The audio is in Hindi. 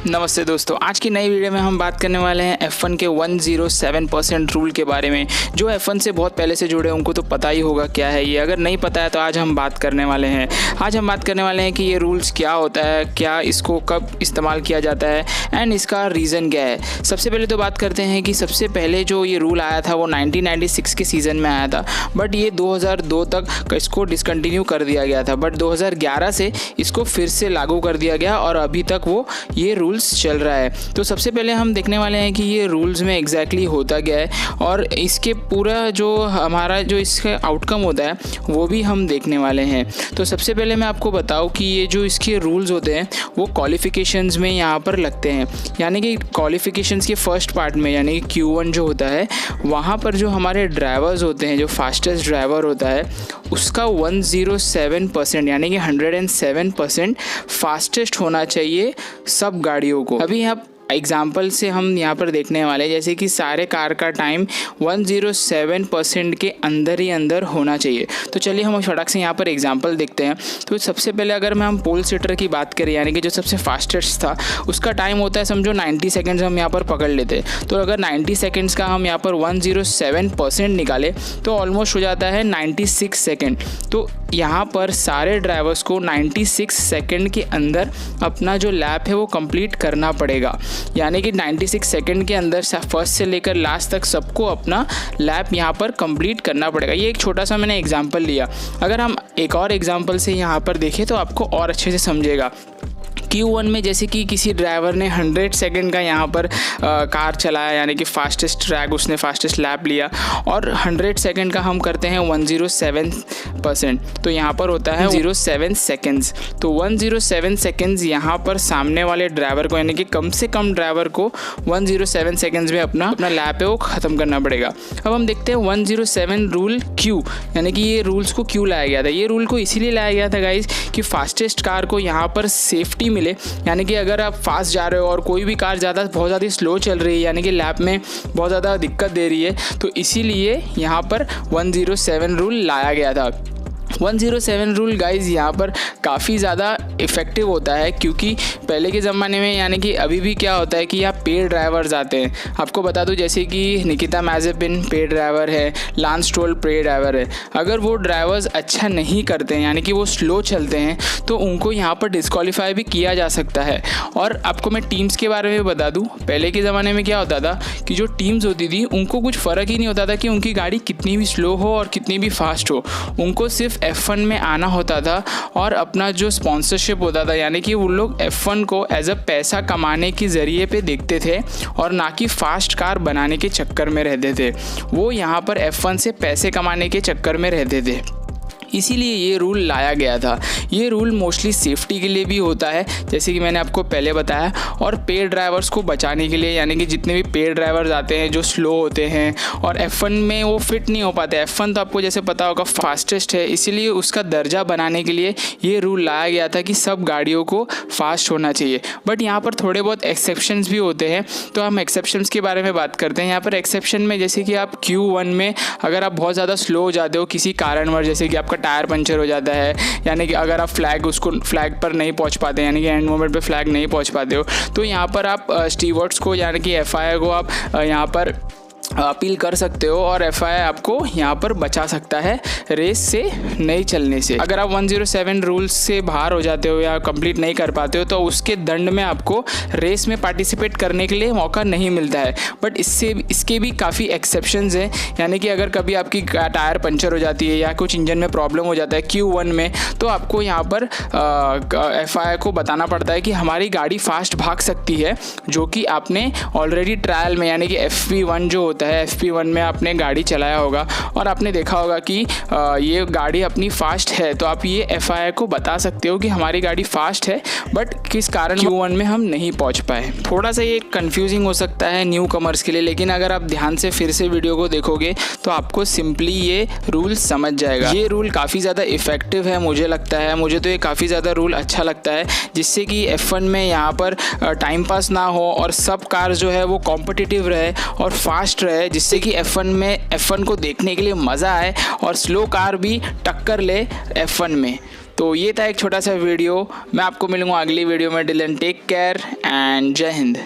नमस्ते दोस्तों, आज की नई वीडियो में हम बात करने वाले हैं F1 के 107% रूल के बारे में। जो F1 से बहुत पहले से जुड़े उनको तो पता ही होगा क्या है ये, अगर नहीं पता है तो आज हम बात करने वाले हैं। आज हम बात करने वाले हैं कि ये रूल्स क्या होता है, क्या इसको कब इस्तेमाल किया जाता है एंड इसका रीज़न क्या है। सबसे पहले तो बात करते हैं कि सबसे पहले जो ये रूल आया था वो 1996 के सीज़न में आया था, बट ये 2002 तक इसको डिसकंटिन्यू कर दिया गया था। बट 2011 से इसको फिर से लागू कर दिया गया और अभी तक वो ये रूल्स चल रहा है। तो सबसे पहले हम देखने वाले हैं कि ये रूल्स में एग्जैक्टली होता क्या है और इसके पूरा जो हमारा जो इसका आउटकम होता है वो भी हम देखने वाले हैं। तो सबसे पहले मैं आपको बताऊं कि ये जो इसके रूल्स होते हैं वो क्वालिफिकेशंस में यहाँ पर लगते हैं, यानी कि क्वालिफिकेशंस के फर्स्ट पार्ट में यानी कि Q1 जो होता है वहाँ पर जो हमारे ड्राइवर्स होते हैं, जो फास्टेस्ट ड्राइवर होता है उसका 107% यानी कि 107% फास्टेस्ट होना चाहिए सब गाड़ियों को। अभी आप एग्जाम्पल से हम यहाँ पर देखने वाले जैसे कि सारे कार का टाइम 107% के अंदर ही अंदर होना चाहिए। तो चलिए हम फटाक से यहाँ पर एग्जाम्पल देखते हैं। तो सबसे पहले अगर हम पोल सीटर की बात करें यानी कि जो सबसे फास्टेस्ट था उसका टाइम होता है समझो 90 सेकेंड्स हम यहाँ पर पकड़ लेते हैं। तो अगर 90 सेकेंड्स का हम यहाँ पर 107% निकाले तो ऑलमोस्ट हो जाता है 96 सेकेंड। तो यहाँ पर सारे ड्राइवर्स को 96 सेकेंड के अंदर अपना जो लैप है वो कंप्लीट करना पड़ेगा, यानी कि 96 सेकंड के अंदर फर्स्ट से लेकर लास्ट तक सबको अपना लैप यहाँ पर कंप्लीट करना पड़ेगा। ये एक छोटा सा मैंने एग्जांपल लिया। अगर हम एक और एग्जांपल से यहाँ पर देखें तो आपको और अच्छे से समझेगा। Q1 में जैसे कि किसी ड्राइवर ने 100 सेकंड का यहाँ पर कार चलाया यानी कि फास्टेस्ट ट्रैक उसने फास्टेस्ट लैप लिया और 100 सेकंड का हम करते हैं 107%। तो यहाँ पर होता है 107 सेकंड्स। तो 107 सेकंड्स यहाँ पर सामने वाले ड्राइवर को यानी कि कम से कम ड्राइवर को 107 सेकंड्स में अपना लैप है वो ख़त्म करना पड़ेगा। अब हम देखते हैं 107 रूल क्यों, यानी कि ये रूल्स को क्यों लाया गया था। ये रूल को इसीलिए लाया गया था गाइज कि फास्टेस्ट कार को यहाँ पर सेफ्टी मिले, यानी कि अगर आप फास्ट जा रहे हो और कोई भी कार बहुत ज़्यादा स्लो चल रही है यानी कि लैप में बहुत ज़्यादा दिक्कत दे रही है, तो इसीलिए यहाँ पर 107 रूल लाया गया था। 107 रूल गाइज यहाँ पर काफ़ी ज़्यादा इफ़ेक्टिव होता है क्योंकि पहले के ज़माने में यानी कि अभी भी क्या होता है कि यहाँ पेड ड्राइवर्स आते हैं। आपको बता दूँ जैसे कि निकिता मैजेपिन पेड ड्राइवर है, लांस स्ट्रोल पेड ड्राइवर है। अगर वो ड्राइवर्स अच्छा नहीं करते हैं यानी कि वो स्लो चलते हैं तो उनको यहाँ पर डिस्क्वालीफाई भी किया जा सकता है। और आपको मैं टीम्स के बारे में बता दूँ, पहले के ज़माने में क्या होता था कि जो टीम्स होती थी उनको कुछ फ़र्क ही नहीं होता था कि उनकी गाड़ी कितनी भी स्लो हो और कितनी भी फास्ट हो, उनको सिर्फ F1 में आना होता था और अपना जो स्पॉन्सरशिप होता था यानी कि वो लोग F1 को एज अ पैसा कमाने के ज़रिए पे देखते थे और ना कि फास्ट कार बनाने के चक्कर में रहते थे। वो यहाँ पर F1 से पैसे कमाने के चक्कर में रहते थे, इसीलिए ये रूल लाया गया था। ये रूल मोस्टली सेफ्टी के लिए भी होता है जैसे कि मैंने आपको पहले बताया, और पेड ड्राइवर्स को बचाने के लिए, यानी कि जितने भी पेड ड्राइवर्स आते हैं जो स्लो होते हैं और F1 में वो फिट नहीं हो पाते। F1 तो आपको जैसे पता होगा फास्टेस्ट है, इसीलिए उसका दर्जा बनाने के लिए ये रूल लाया गया था कि सब गाड़ियों को फास्ट होना चाहिए। बट यहाँ पर थोड़े बहुत एक्सेप्शंस भी होते हैं, तो हम एक्सेप्शंस के बारे में बात करते हैं। यहाँ पर एक्सेप्शन में जैसे कि आप Q1 में अगर आप बहुत ज़्यादा स्लो हो जाते हो किसी कारणवश, जैसे कि आपका टायर पंचर हो जाता है, यानी कि अगर आप फ्लैग पर नहीं पहुंच पाते यानी कि एंड मोमेंट पे फ्लैग नहीं पहुंच पाते हो, तो यहाँ पर आप स्टीवर्ड्स को यानी कि FIA को आप यहाँ पर अपील कर सकते हो और FIA आपको यहाँ पर बचा सकता है रेस से नहीं चलने से। अगर आप 107 रूल्स से बाहर हो जाते हो या कंप्लीट नहीं कर पाते हो तो उसके दंड में आपको रेस में पार्टिसिपेट करने के लिए मौका नहीं मिलता है। बट इसके भी काफ़ी एक्सेप्शंस हैं, यानी कि अगर कभी आपकी टायर पंचर हो जाती है या कुछ इंजन में प्रॉब्लम हो जाता है Q1 में, तो आपको यहाँ पर FIA को बताना पड़ता है कि हमारी गाड़ी फास्ट भाग सकती है, जो कि आपने ऑलरेडी ट्रायल में यानी कि FP1 जो होता है FP1 में आपने गाड़ी चलाया होगा और आपने देखा होगा कि ये गाड़ी अपनी फास्ट है, तो आप ये FIA को बता सकते हो कि हमारी गाड़ी फास्ट है बट किस कारण Q1 में हम नहीं पहुंच पाए। थोड़ा सा ये कंफ्यूजिंग हो सकता है न्यू कमर्स के लिए, लेकिन अगर आप ध्यान से फिर से वीडियो को देखोगे तो आपको सिंपली ये रूल समझ जाएगा। ये रूल काफ़ी ज़्यादा इफेक्टिव है मुझे लगता है, मुझे तो ये काफ़ी ज़्यादा रूल अच्छा लगता है, जिससे कि F1 में यहाँ पर टाइम पास ना हो और सब कार जो है वो कॉम्पिटिटिव रहे और फास्ट रहे, जिससे कि F1 को देखने के लिए मज़ा आए और स्लो कार भी टक्कर ले F1 में। तो ये था एक छोटा सा वीडियो। मैं आपको मिलूँगा अगली वीडियो में। Till then take care and जय हिंद।